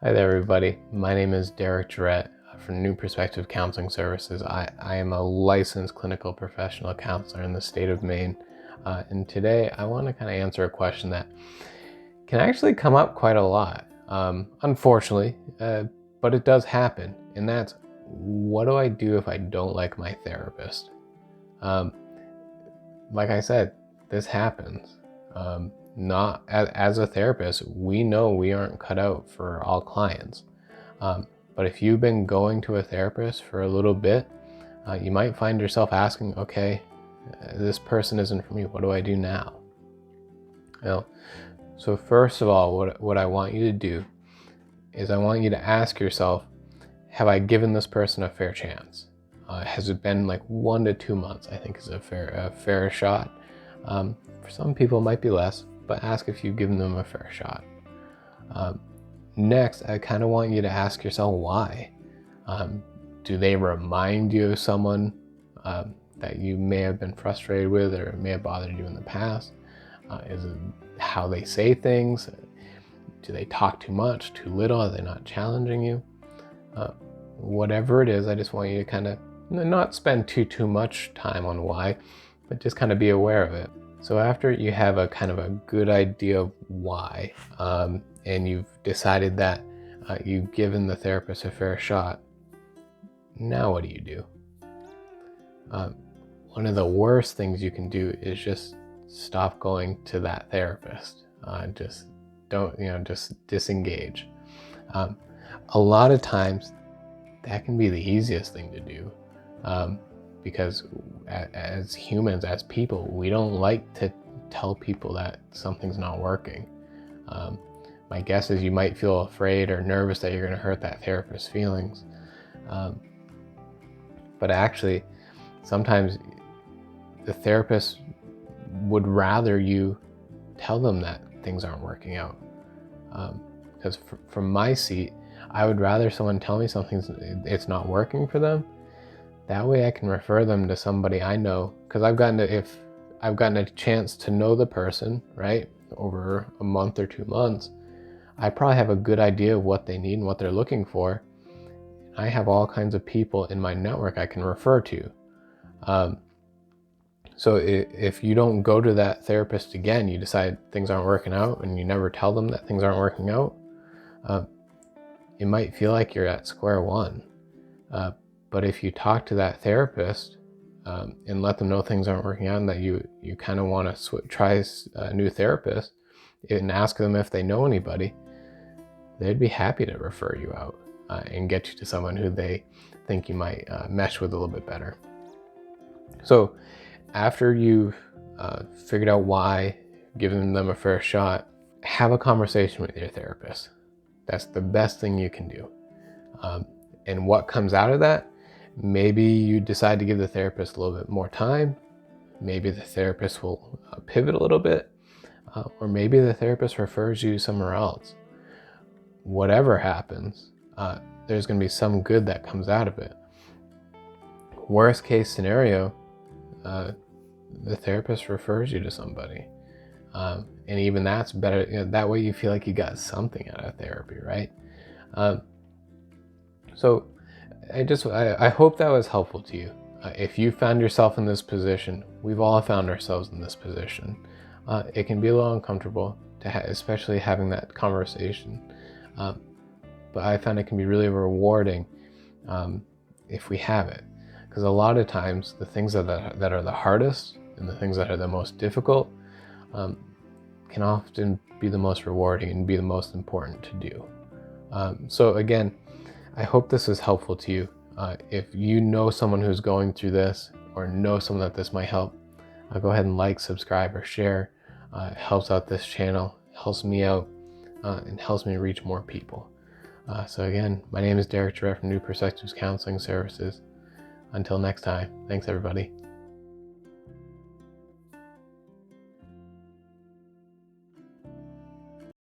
Hi there, everybody. My name is Derek Jarrett from New Perspective Counseling Services. I am a licensed clinical professional counselor in the state of Maine. And today I want to kind of answer a question that can actually come up quite a lot, unfortunately, but it does happen. And that's, what do I do if I don't like my therapist? Like I said, this happens. Not as a therapist, we know we aren't cut out for all clients. But if you've been going to a therapist for a little bit, you might find yourself asking, okay, this person isn't for me. What do I do now? So first of all, what I want you to do is I want you to ask yourself, have I given this person a fair chance? Has it been like 1 to 2 months? I think is a fair shot. For some people it might be less, but ask if you've given them a fair shot. Next, I kind of want you to ask yourself why. Do they remind you of someone that you may have been frustrated with or may have bothered you in the past? Is it how they say things? Do they talk too much, too little? Are they not challenging you? Whatever it is, I just want you to kind of not spend too much time on why, but just kind of be aware of it. So after you have a kind of a good idea of why, and you've decided that you've given the therapist a fair shot, now what do you do? One of the worst things you can do is just stop going to that therapist. Just disengage. A lot of times that can be the easiest thing to do, because as humans, as people, we don't like to tell people that something's not working. My guess is you might feel afraid or nervous that you're going to hurt that therapist's feelings. But actually, sometimes the therapist would rather you tell them that things aren't working out. Because from my seat, I would rather someone tell me it's not working for them. That way I can refer them to somebody I know, because if I've gotten a chance to know the person, right, over a month or 2 months, I probably have a good idea of what they need and what they're looking for. I have all kinds of people in my network I can refer to. So if you don't go to that therapist again, you decide things aren't working out and you never tell them that things aren't working out, it might feel like you're at square one. But if you talk to that therapist and let them know things aren't working out and that you kind of want to try a new therapist and ask them if they know anybody, they'd be happy to refer you out and get you to someone who they think you might mesh with a little bit better. So after you've figured out why, given them a fair shot, have a conversation with your therapist. That's the best thing you can do. And what comes out of that, maybe you decide to give the therapist a little bit more time. Maybe the therapist will pivot a little bit, or maybe the therapist refers you somewhere else. Whatever happens, there's going to be some good that comes out of it. Worst case scenario, the therapist refers you to somebody. And even that's better. That way you feel like you got something out of therapy, right? So I hope that was helpful to you. If you found yourself in this position, we've all found ourselves in this position. It can be a little uncomfortable, especially having that conversation. But I found it can be really rewarding if we have it. Because a lot of times the things that are the hardest and the things that are the most difficult can often be the most rewarding and be the most important to do. So again, I hope this is helpful to you. If you know someone who's going through this or know someone that this might help, go ahead and like, subscribe, or share. It helps out this channel, helps me out, and helps me reach more people. So again, my name is Derek Jarrett from New Perspectives Counseling Services. Until next time, thanks everybody.